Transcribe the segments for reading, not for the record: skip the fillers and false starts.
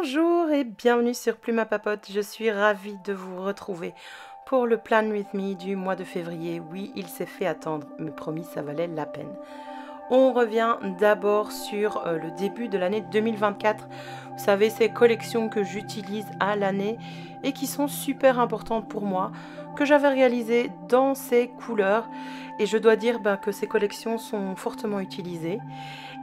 Bonjour et bienvenue sur Plume à Papote, je suis ravie de vous retrouver pour le Plan With Me du mois de février. Oui, il s'est fait attendre, mais promis, ça valait la peine. On revient d'abord sur le début de l'année 2024. Vous savez, ces collections que j'utilise à l'année et qui sont super importantes pour moi, que j'avais réalisées dans ces couleurs. Et je dois dire que ces collections sont fortement utilisées.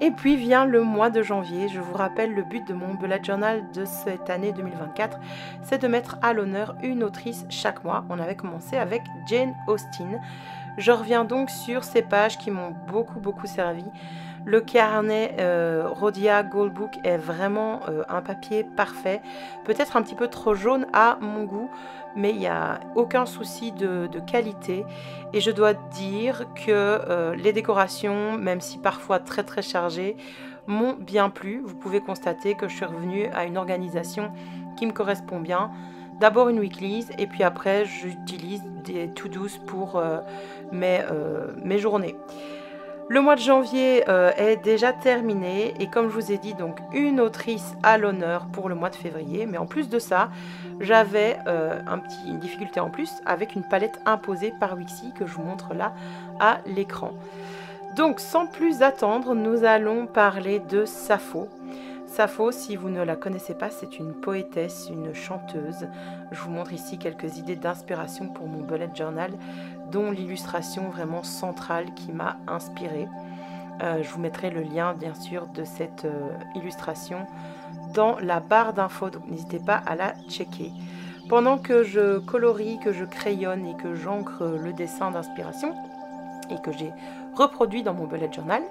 Et puis vient le mois de janvier. Je vous rappelle, le but de mon bullet journal de cette année 2024, c'est de mettre à l'honneur une autrice chaque mois. On avait commencé avec Jane Austen. Je reviens donc sur ces pages qui m'ont beaucoup servi. Le carnet Rhodia Goldbook est vraiment un papier parfait, peut-être un petit peu trop jaune à mon goût, mais il n'y a aucun souci de qualité. Et je dois dire que les décorations, même si parfois très chargées, m'ont bien plu. Vous pouvez constater que je suis revenue à une organisation qui me correspond bien. D'abord une weekly et puis après j'utilise des to-dos pour mes journées. Le mois de janvier est déjà terminé et comme je vous ai dit, donc une autrice à l'honneur pour le mois de février. Mais en plus de ça, j'avais une difficulté en plus avec une palette imposée par Wixi que je vous montre là à l'écran. Donc sans plus attendre, nous allons parler de Sappho. Sappho, si vous ne la connaissez pas, c'est une poétesse, une chanteuse. Je vous montre ici quelques idées d'inspiration pour mon bullet journal, dont l'illustration vraiment centrale qui m'a inspirée. Je vous mettrai le lien bien sûr de cette illustration dans la barre d'infos, donc n'hésitez pas à la checker. Pendant que je colorie, que je crayonne et que j'encre le dessin d'inspiration et que j'ai reproduit dans mon bullet journal,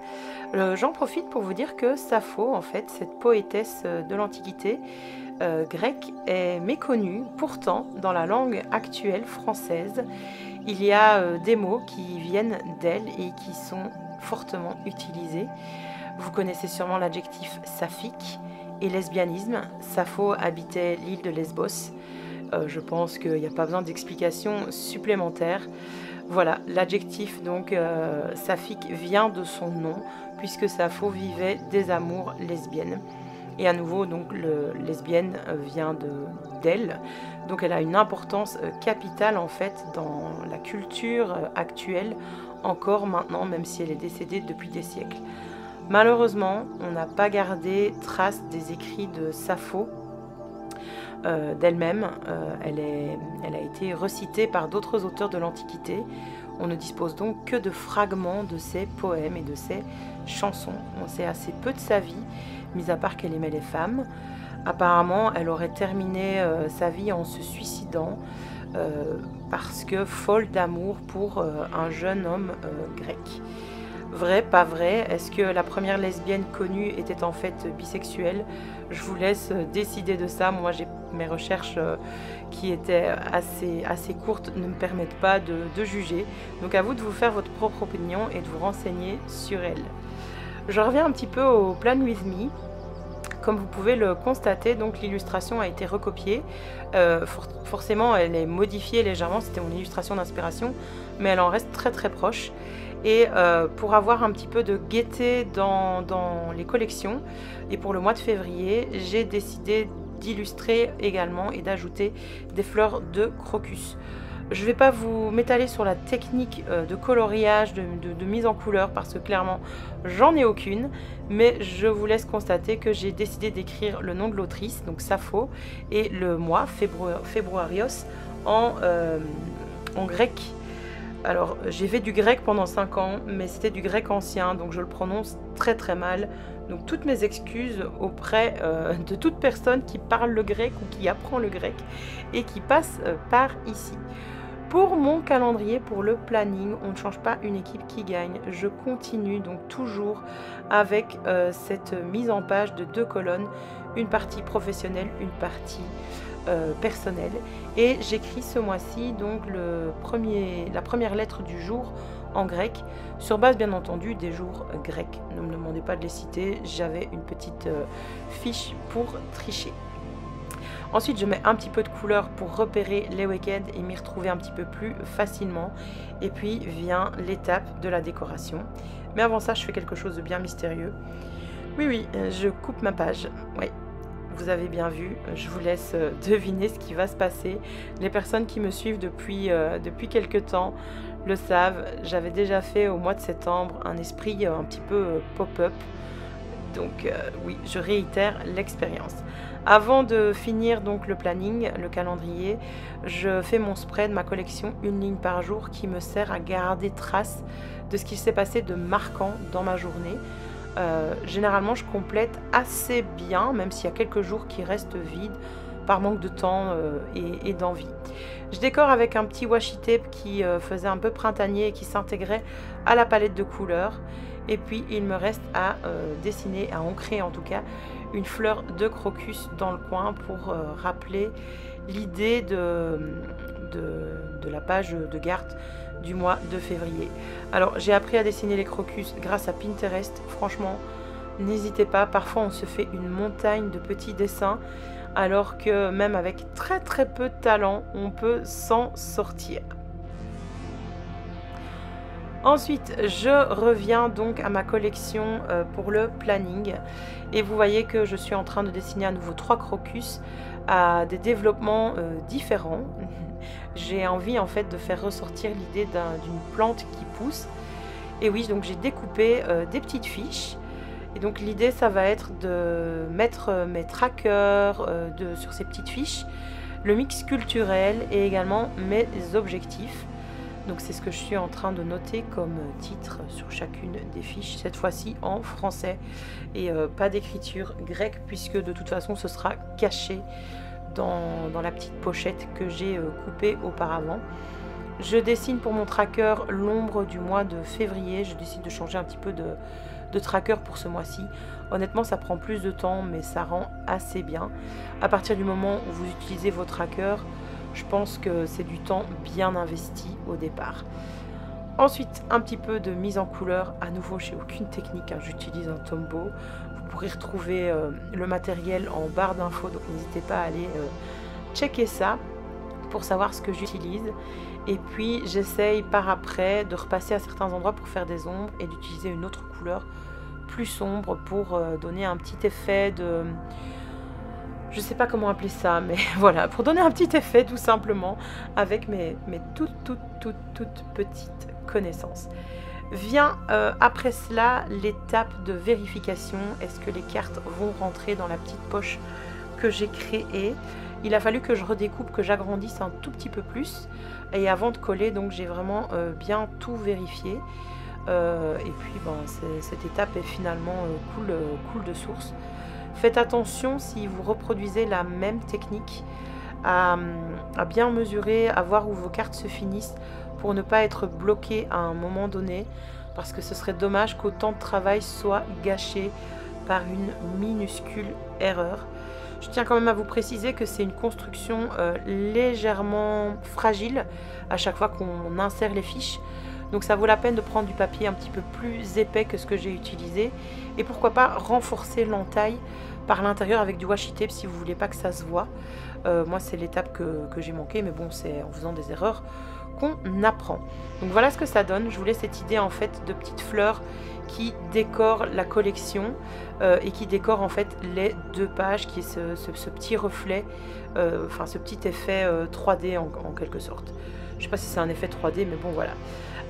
j'en profite pour vous dire que Sappho, en fait, cette poétesse de l'Antiquité grecque, est méconnue. Pourtant, dans la langue actuelle française, il y a des mots qui viennent d'elle et qui sont fortement utilisés. Vous connaissez sûrement l'adjectif saphique et lesbianisme. Sappho habitait l'île de Lesbos. Je pense qu'il n'y a pas besoin d'explications supplémentaires. Voilà, l'adjectif donc saphique vient de son nom, puisque Sappho vivait des amours lesbiennes. Et à nouveau, donc, le lesbienne vient d'elle. Donc elle a une importance capitale en fait dans la culture actuelle, encore maintenant, même si elle est décédée depuis des siècles. Malheureusement, on n'a pas gardé trace des écrits de Sappho d'elle-même. Elle a été recitée par d'autres auteurs de l'Antiquité. On ne dispose donc que de fragments de ses poèmes et de ses chansons. On sait assez peu de sa vie, mis à part qu'elle aimait les femmes. Apparemment, elle aurait terminé sa vie en se suicidant parce que folle d'amour pour un jeune homme grec. Vrai, pas vrai? Est-ce que la première lesbienne connue était en fait bisexuelle? Je vous laisse décider de ça. Moi, mes recherches qui étaient assez courtes ne me permettent pas de juger. Donc à vous de vous faire votre propre opinion et de vous renseigner sur elle. Je reviens un petit peu au Plan With Me. Comme vous pouvez le constater, donc l'illustration a été recopiée. Forcément, elle est modifiée légèrement. C'était mon illustration d'inspiration, mais elle en reste très proche. Et pour avoir un petit peu de gaieté dans les collections, et pour le mois de février, j'ai décidé d'illustrer également et d'ajouter des fleurs de crocus. Je ne vais pas vous m'étaler sur la technique de coloriage, de mise en couleur, parce que clairement, j'en ai aucune. Mais je vous laisse constater que j'ai décidé d'écrire le nom de l'autrice, donc Sappho, et le mois, Februarios, en grec. Alors, j'ai fait du grec pendant 5 ans, mais c'était du grec ancien, donc je le prononce très mal. Donc, toutes mes excuses auprès de toute personne qui parle le grec ou qui apprend le grec et qui passe par ici. Pour mon calendrier, pour le planning, on ne change pas une équipe qui gagne. Je continue donc toujours avec cette mise en page de 2 colonnes, une partie professionnelle, une partie personnelle. Et j'écris ce mois-ci donc la première lettre du jour en grec, sur base bien entendu des jours grecs. Ne me demandez pas de les citer, j'avais une petite fiche pour tricher. Ensuite, je mets un petit peu de couleur pour repérer les week-ends et m'y retrouver un petit peu plus facilement. Et puis vient l'étape de la décoration. Mais avant ça, je fais quelque chose de bien mystérieux. Oui, je coupe ma page. Oui, vous avez bien vu, je vous laisse deviner ce qui va se passer. Les personnes qui me suivent depuis quelques temps le savent. J'avais déjà fait au mois de septembre un esprit un petit peu pop-up. Donc oui, je réitère l'expérience. Avant de finir donc le planning, le calendrier, je fais mon spread, ma collection, une ligne par jour qui me sert à garder trace de ce qui s'est passé de marquant dans ma journée. Généralement, je complète assez bien, même s'il y a quelques jours qui restent vides par manque de temps et d'envie. Je décore avec un petit washi tape qui faisait un peu printanier et qui s'intégrait à la palette de couleurs. Et puis, il me reste à dessiner, à ancrer en tout cas, une fleur de crocus dans le coin pour rappeler l'idée de la page de garde du mois de février. Alors, j'ai appris à dessiner les crocus grâce à Pinterest. Franchement, n'hésitez pas. Parfois, on se fait une montagne de petits dessins, alors que même avec très très peu de talent, on peut s'en sortir. Ensuite, je reviens donc à ma collection pour le planning. Et vous voyez que je suis en train de dessiner à nouveau 3 crocus à des développements différents. J'ai envie en fait de faire ressortir l'idée d'une plante qui pousse. Et oui, donc j'ai découpé des petites fiches. Et donc l'idée, ça va être de mettre mes trackers sur ces petites fiches, le mix culturel et également mes objectifs. Donc c'est ce que je suis en train de noter comme titre sur chacune des fiches, cette fois-ci en français et pas d'écriture grecque puisque de toute façon ce sera caché dans la petite pochette que j'ai coupée auparavant. Je dessine pour mon tracker l'ombre du mois de février. Je décide de changer un petit peu de tracker pour ce mois-ci. Honnêtement, ça prend plus de temps, mais ça rend assez bien. À partir du moment où vous utilisez vos trackers, je pense que c'est du temps bien investi au départ. Ensuite, un petit peu de mise en couleur. À nouveau, j'ai aucune technique, hein. J'utilise un Tombow. Vous pourrez retrouver le matériel en barre d'infos, donc n'hésitez pas à aller checker ça pour savoir ce que j'utilise. Et puis, j'essaye par après de repasser à certains endroits pour faire des ombres et d'utiliser une autre couleur plus sombre pour donner un petit effet de... Je sais pas comment appeler ça, mais voilà, pour donner un petit effet tout simplement avec mes toutes petites connaissances. Vient après cela l'étape de vérification. Est-ce que les cartes vont rentrer dans la petite poche que j'ai créée? Il a fallu que je redécoupe, que j'agrandisse un tout petit peu plus. Et avant de coller, donc j'ai vraiment bien tout vérifié. Et puis bon, cette étape est finalement cool de source. Faites attention si vous reproduisez la même technique à bien mesurer, à voir où vos cartes se finissent pour ne pas être bloqué à un moment donné parce que ce serait dommage qu'autant de travail soit gâché par une minuscule erreur. Je tiens quand même à vous préciser que c'est une construction légèrement fragile à chaque fois qu'on insère les fiches. Donc ça vaut la peine de prendre du papier un petit peu plus épais que ce que j'ai utilisé. Et pourquoi pas renforcer l'entaille par l'intérieur avec du washi tape si vous voulez pas que ça se voit. Moi c'est l'étape que j'ai manqué, mais bon, c'est en faisant des erreurs qu'on apprend. Donc voilà ce que ça donne. Je voulais cette idée en fait de petites fleurs qui décorent la collection et qui décorent en fait les 2 pages, qui est ce petit reflet, enfin ce petit effet 3D en quelque sorte. Je sais pas si c'est un effet 3D, mais bon voilà.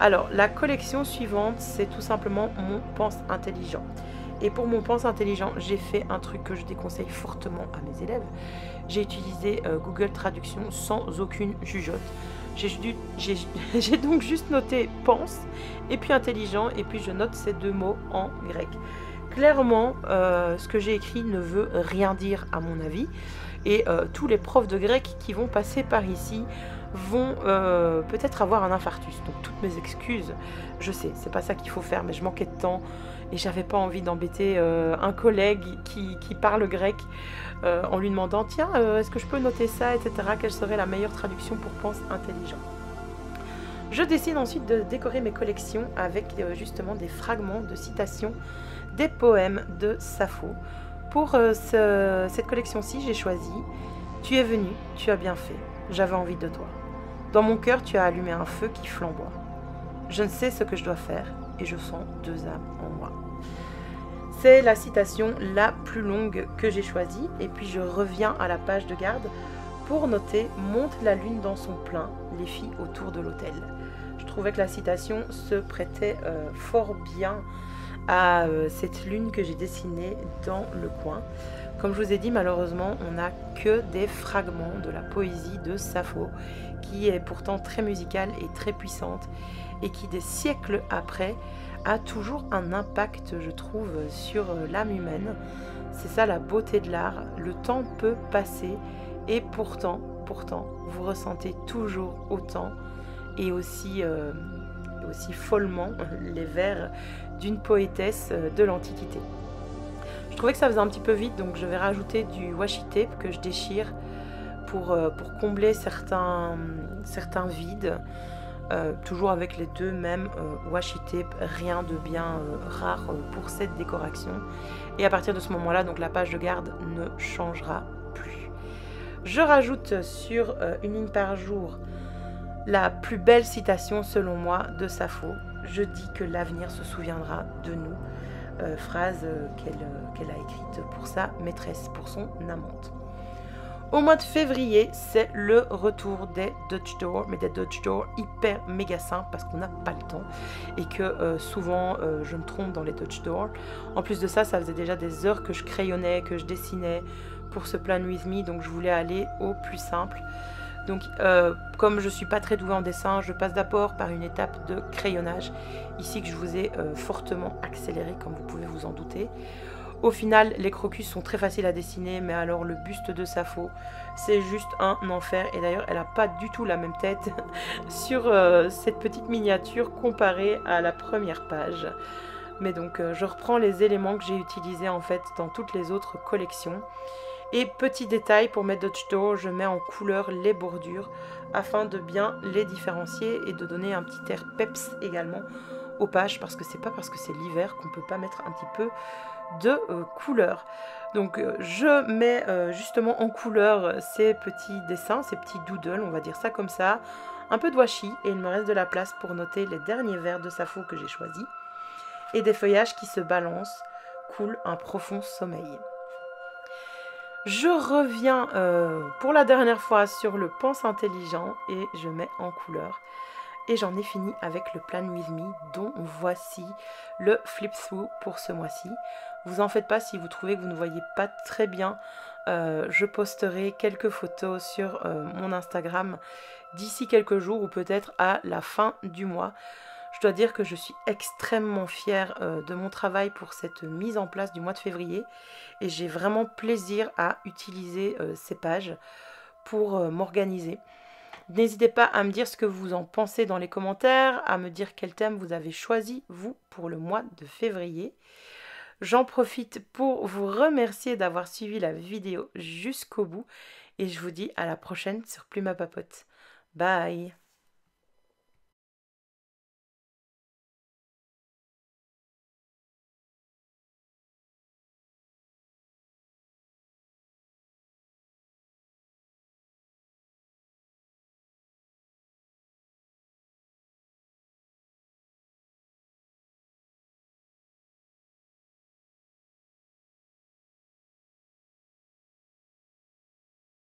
Alors la collection suivante, c'est tout simplement mon pense intelligent. Et pour mon pense intelligent, j'ai fait un truc que je déconseille fortement à mes élèves. J'ai utilisé Google Traduction sans aucune jugeote. J'ai donc juste noté pense et puis intelligent, et puis je note ces 2 mots en grec. Clairement, ce que j'ai écrit ne veut rien dire à mon avis. Et tous les profs de grec qui vont passer par ici vont peut-être avoir un infarctus. Donc toutes mes excuses, je sais, c'est pas ça qu'il faut faire, mais je manquais de temps et j'avais pas envie d'embêter un collègue qui parle grec en lui demandant tiens, est-ce que je peux noter ça, etc. Quelle serait la meilleure traduction pour pense intelligent? Je décide ensuite de décorer mes collections avec justement des fragments de citations des poèmes de Sappho. Pour cette collection-ci, j'ai choisi « Tu es venu, tu as bien fait, j'avais envie de toi. Dans mon cœur, tu as allumé un feu qui flamboie. Je ne sais ce que je dois faire et je sens 2 âmes en moi. » C'est la citation la plus longue que j'ai choisie. Et puis je reviens à la page de garde pour noter « Monte la lune dans son plein, les filles autour de l'autel ». Je trouvais que la citation se prêtait fort bien à cette lune que j'ai dessinée dans le coin. Comme je vous ai dit, malheureusement, on n'a que des fragments de la poésie de Sappho, qui est pourtant très musicale et très puissante, et qui, des siècles après, a toujours un impact, je trouve, sur l'âme humaine. C'est ça la beauté de l'art. Le temps peut passer, et pourtant, vous ressentez toujours autant et aussi follement les vers d'une poétesse de l'Antiquité. Je trouvais que ça faisait un petit peu vite, donc je vais rajouter du washi tape que je déchire pour combler certains vides. Toujours avec les deux mêmes washi tape, rien de bien rare pour cette décoration. Et à partir de ce moment-là, donc la page de garde ne changera plus. Je rajoute sur une ligne par jour la plus belle citation selon moi de Sappho. Je dis que l'avenir se souviendra de nous. Phrase qu'elle a écrite pour sa maîtresse, pour son amante. Au mois de février, c'est le retour des Dutch Door, mais des Dutch Door hyper méga simples parce qu'on n'a pas le temps et que souvent je me trompe dans les Dutch Door. En plus de ça, ça faisait déjà des heures que je crayonnais, que je dessinais pour ce Plan With Me, donc je voulais aller au plus simple. Donc comme je ne suis pas très douée en dessin, je passe d'abord par une étape de crayonnage, ici que je vous ai fortement accéléré comme vous pouvez vous en douter. Au final, les crocus sont très faciles à dessiner, mais alors le buste de Sappho, c'est juste un enfer. Et d'ailleurs, elle n'a pas du tout la même tête sur cette petite miniature comparée à la première page. Mais donc, je reprends les éléments que j'ai utilisés en fait dans toutes les autres collections. Et petit détail, pour mes Dutch Door, je mets en couleur les bordures afin de bien les différencier et de donner un petit air peps également aux pages, parce que c'est pas parce que c'est l'hiver qu'on peut pas mettre un petit peu de couleur. Donc je mets justement en couleur ces petits dessins, ces petits doodles, on va dire ça comme ça, un peu de washi, et il me reste de la place pour noter les derniers vers de Sappho que j'ai choisis, et des feuillages qui se balancent, coule un profond sommeil. Je reviens pour la dernière fois sur le Pense Intelligent et je mets en couleur. Et j'en ai fini avec le Plan With Me, dont voici le flip through pour ce mois-ci. Vous en faites pas si vous trouvez que vous ne voyez pas très bien. Je posterai quelques photos sur mon Instagram d'ici quelques jours ou peut-être à la fin du mois. Je dois dire que je suis extrêmement fière de mon travail pour cette mise en place du mois de février. Et j'ai vraiment plaisir à utiliser ces pages pour m'organiser. N'hésitez pas à me dire ce que vous en pensez dans les commentaires, à me dire quel thème vous avez choisi, vous, pour le mois de février. J'en profite pour vous remercier d'avoir suivi la vidéo jusqu'au bout et je vous dis à la prochaine sur Plume à Papote. Bye!